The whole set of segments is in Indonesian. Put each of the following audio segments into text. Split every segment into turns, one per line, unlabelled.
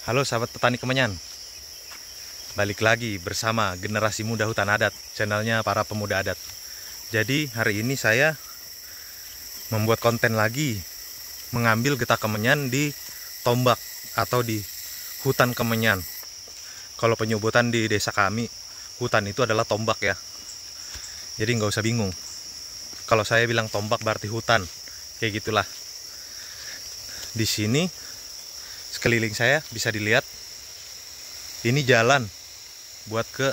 Halo sahabat petani Kemenyan, balik lagi bersama Generasi Muda Hutan Adat, channelnya para pemuda adat. Jadi hari ini saya membuat konten lagi, mengambil getah kemenyan di tombak atau di hutan kemenyan. Kalau penyebutan di desa kami, hutan itu adalah tombak ya. Jadi nggak usah bingung. Kalau saya bilang tombak berarti hutan, kayak gitulah. Di sini sekeliling saya bisa dilihat, ini jalan buat ke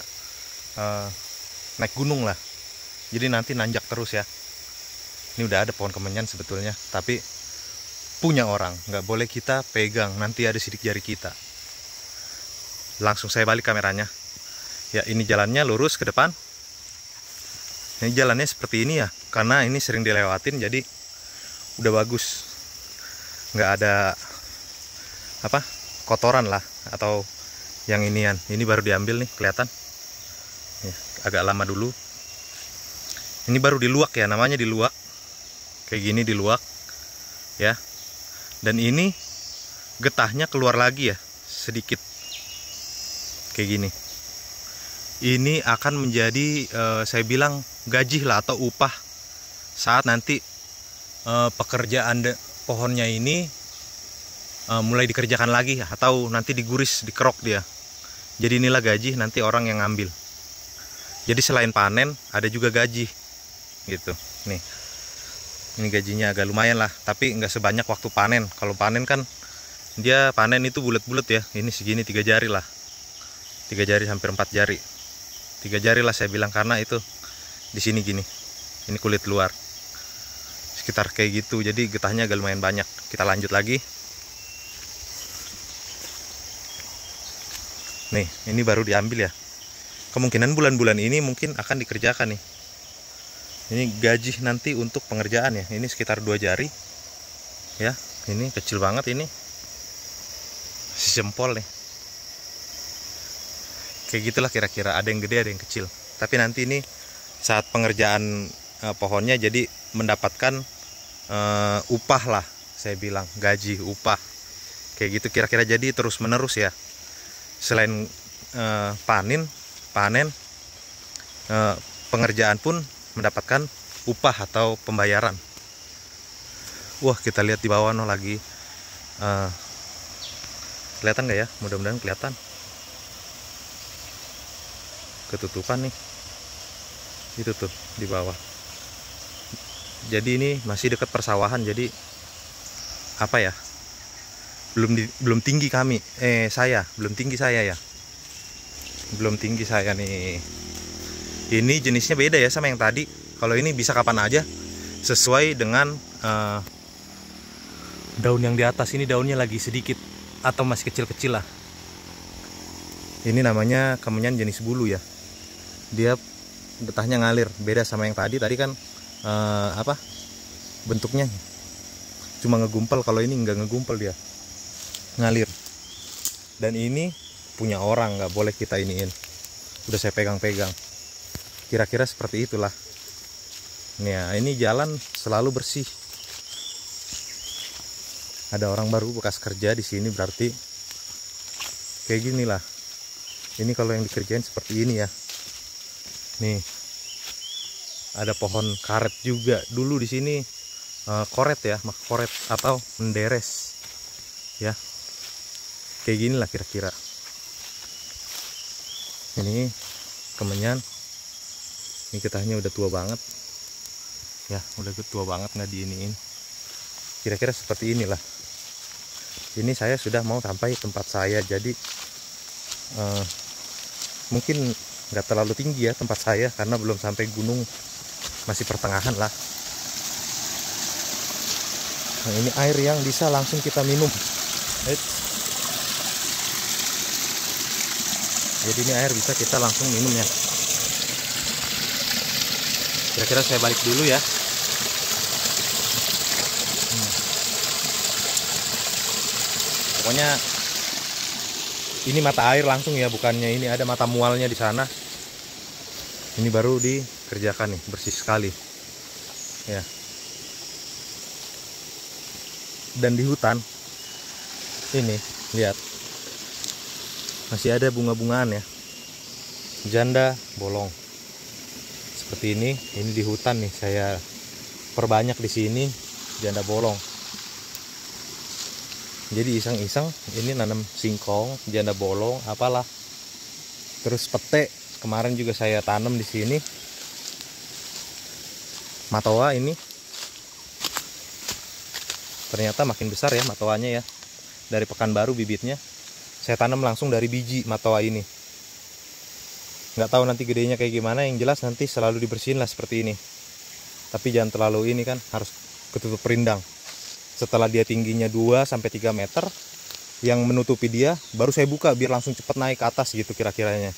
naik gunung lah. Jadi nanti nanjak terus ya. Ini udah ada pohon kemenyan sebetulnya, tapi punya orang, nggak boleh kita pegang, nanti ada sidik jari kita. Langsung saya balik kameranya. Ya, ini jalannya lurus ke depan. Ini jalannya seperti ini ya, karena ini sering dilewatin, jadi udah bagus. Nggak ada kotoran lah atau yang inian. Ini baru diambil nih, kelihatan ya, agak lama dulu. Ini baru diluak ya, namanya diluak, kayak gini diluak ya. Dan ini getahnya keluar lagi ya, sedikit kayak gini. Ini akan menjadi saya bilang gaji lah atau upah saat nanti pekerjaan pohonnya ini mulai dikerjakan lagi, atau nanti diguris, dikerok dia. Jadi inilah gaji nanti orang yang ngambil. Jadi selain panen ada juga gaji gitu. Nih, ini gajinya agak lumayan lah, tapi nggak sebanyak waktu panen. Kalau panen kan dia panen itu bulat-bulat ya. Ini segini 3 jari lah, 3 jari hampir 4 jari, 3 jari lah saya bilang, karena itu di sini gini. Ini kulit luar sekitar kayak gitu. Jadi getahnya agak lumayan banyak. Kita lanjut lagi. Nih, ini baru diambil ya. Kemungkinan bulan-bulan ini mungkin akan dikerjakan nih. Ini gaji nanti untuk pengerjaan ya. Ini sekitar 2 jari. Ya, ini kecil banget ini. Jempol nih. Kayak gitulah kira-kira, ada yang gede, ada yang kecil. Tapi nanti ini saat pengerjaan pohonnya jadi mendapatkan upah lah, saya bilang gaji, upah. Kayak gitu kira-kira, jadi terus-menerus ya. Selain panen, pengerjaan pun mendapatkan upah atau pembayaran. Wah, kita lihat di bawah noh lagi. Kelihatan nggak ya? Mudah-mudahan kelihatan. Ketutupan nih. Itu tuh di bawah. Jadi ini masih dekat persawahan. Jadi apa ya? Belum tinggi kami, saya belum tinggi saya ya, belum tinggi saya nih. Ini jenisnya beda ya sama yang tadi. Kalau ini bisa kapan aja, sesuai dengan daun yang di atas. Ini daunnya lagi sedikit atau masih kecil-kecil lah. Ini namanya kemenyan jenis bulu ya. Dia getahnya ngalir, beda sama yang tadi. Tadi kan bentuknya cuma ngegumpal. Kalau ini nggak ngegumpal, dia ngalir. Dan ini punya orang, nggak boleh kita iniin. Udah saya pegang-pegang. Kira-kira seperti itulah. Nah, ini jalan selalu bersih. Ada orang baru bekas kerja di sini, berarti kayak gini lah. Ini kalau yang dikerjain seperti ini ya. Nih, ada pohon karet juga dulu di sini, koret ya, koret atau menderes ya. Kayak gini lah kira-kira. Ini kemenyan. Ini getahnya udah tua banget. Ya, udah tua banget, nggak diiniin. Kira-kira seperti inilah. Ini saya sudah mau sampai tempat saya. Jadi mungkin nggak terlalu tinggi ya tempat saya, karena belum sampai gunung, masih pertengahan lah. Nah, ini air yang bisa langsung kita minum. Jadi ini air bisa kita langsung minum ya. Kira-kira saya balik dulu ya. Pokoknya ini mata air langsung ya, bukannya ini ada mata mualnya di sana. Ini baru dikerjakan nih, bersih sekali ya. Dan di hutan ini lihat, masih ada bunga-bungaan ya, janda bolong seperti ini di hutan nih, saya perbanyak di sini janda bolong. Jadi iseng-iseng ini nanam singkong, janda bolong, apalah. Terus pete kemarin juga saya tanam di sini. Matoa ini ternyata makin besar ya matoanya ya. Dari Pekanbaru bibitnya. Saya tanam langsung dari biji matoa ini. Nggak tahu nanti gedenya kayak gimana, yang jelas nanti selalu dibersihin lah seperti ini. Tapi jangan terlalu ini kan, harus ketutup rindang. Setelah dia tingginya 2-3 meter, yang menutupi dia baru saya buka biar langsung cepat naik ke atas gitu kira-kiranya.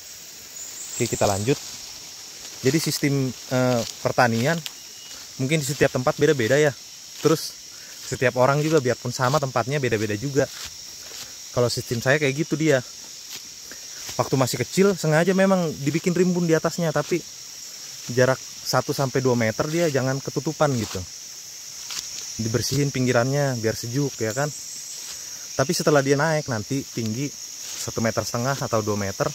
Oke, kita lanjut. Jadi sistem pertanian mungkin di setiap tempat beda-beda ya. Terus setiap orang juga biarpun sama tempatnya beda-beda juga. Kalau sistem saya kayak gitu dia. Waktu masih kecil sengaja memang dibikin rimbun di atasnya, tapi jarak 1-2 meter dia jangan ketutupan gitu. Dibersihin pinggirannya biar sejuk ya kan. Tapi setelah dia naik nanti tinggi 1,5 meter atau 2 meter,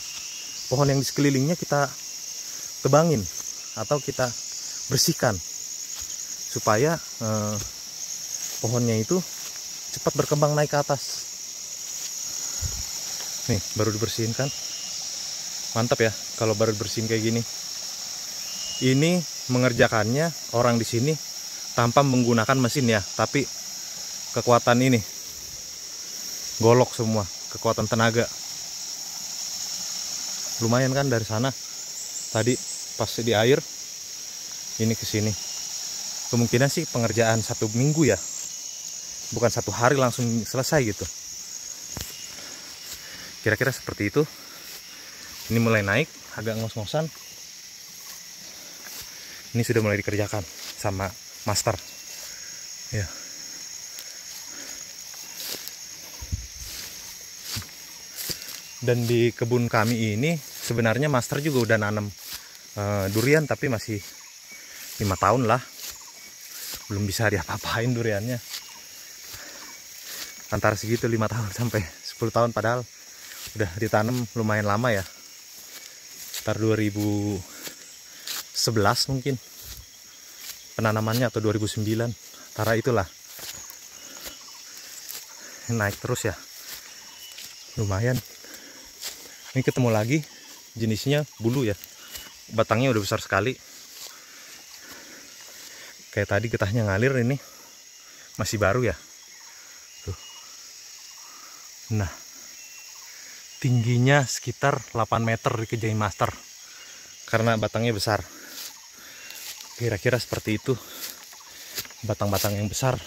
pohon yang di sekelilingnya kita tebangin atau kita bersihkan supaya pohonnya itu cepat berkembang naik ke atas. Nih baru dibersihin kan, mantap ya kalau baru bersihin kayak gini. Ini mengerjakannya orang di sini tanpa menggunakan mesin ya, tapi kekuatan ini golok semua, kekuatan tenaga. Lumayan kan dari sana tadi pas di air ini ke sini. Kemungkinan sih pengerjaan 1 minggu ya, bukan 1 hari langsung selesai gitu. Kira-kira seperti itu. Ini mulai naik, agak ngos-ngosan. Ini sudah mulai dikerjakan sama master ya. Dan di kebun kami ini sebenarnya master juga udah nanam durian, tapi masih 5 tahun lah, belum bisa diapa-apain duriannya. Antara segitu 5 tahun sampai 10 tahun, padahal udah ditanam lumayan lama ya, sekitar 2011 mungkin penanamannya atau 2009, antara itulah. Naik terus ya, lumayan. Ini ketemu lagi jenisnya bulu ya, batangnya udah besar sekali. Kayak tadi getahnya ngalir, ini masih baru ya tuh. Nah tingginya sekitar 8 meter dikejain master karena batangnya besar. Kira-kira seperti itu batang-batang yang besar.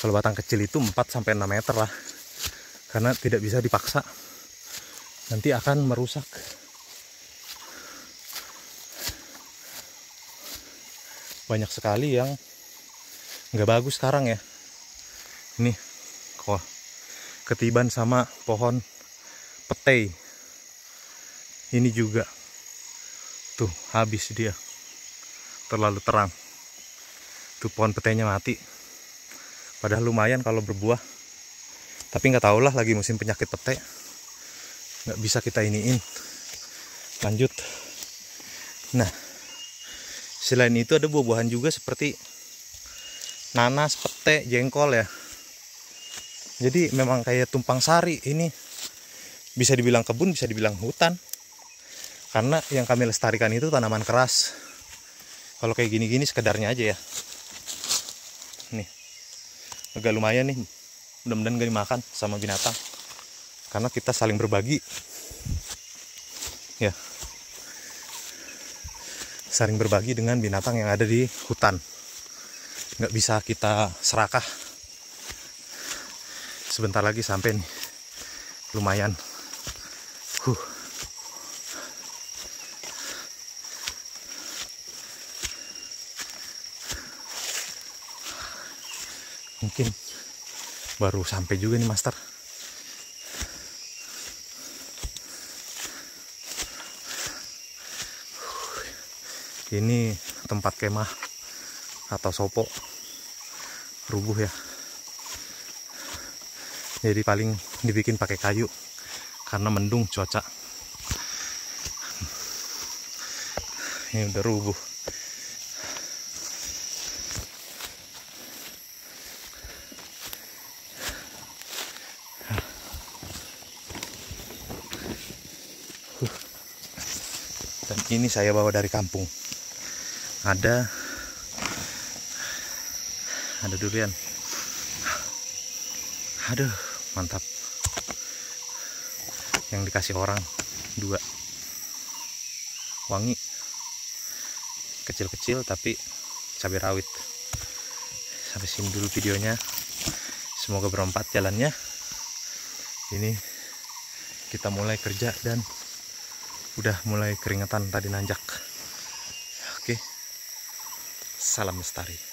Kalau batang kecil itu 4-6 meter lah, karena tidak bisa dipaksa, nanti akan merusak. Banyak sekali yang nggak bagus sekarang ya. Ini kok ketiban sama pohon petai. Ini juga tuh habis dia, terlalu terang. Tuh pohon petainya mati. Padahal lumayan kalau berbuah. Tapi nggak tahu lah, lagi musim penyakit petai, nggak bisa kita iniin. Lanjut. Nah selain itu ada buah-buahan juga seperti nanas, pete, jengkol ya. Jadi memang kayak tumpang sari. Ini bisa dibilang kebun, bisa dibilang hutan, karena yang kami lestarikan itu tanaman keras. Kalau kayak gini-gini sekedarnya aja ya. Nih agak lumayan nih, mudah-mudahan gak dimakan sama binatang, karena kita saling berbagi ya, saling berbagi dengan binatang yang ada di hutan. Nggak bisa kita serakah. Sebentar lagi sampai nih, lumayan. Mungkin baru sampai juga nih master. Ini tempat kemah atau sopo, rubuh ya. Jadi paling dibikin pakai kayu karena mendung cuaca. Ini udah rubuh. Dan ini saya bawa dari kampung. Ada durian. Aduh, mantap. Yang dikasih orang 2. Wangi. Kecil-kecil tapi cabai rawit. Sampai sini dulu videonya. Semoga bermanfaat jalannya. Ini kita mulai kerja dan udah mulai keringetan tadi nanjak. Oke. Salam lestari.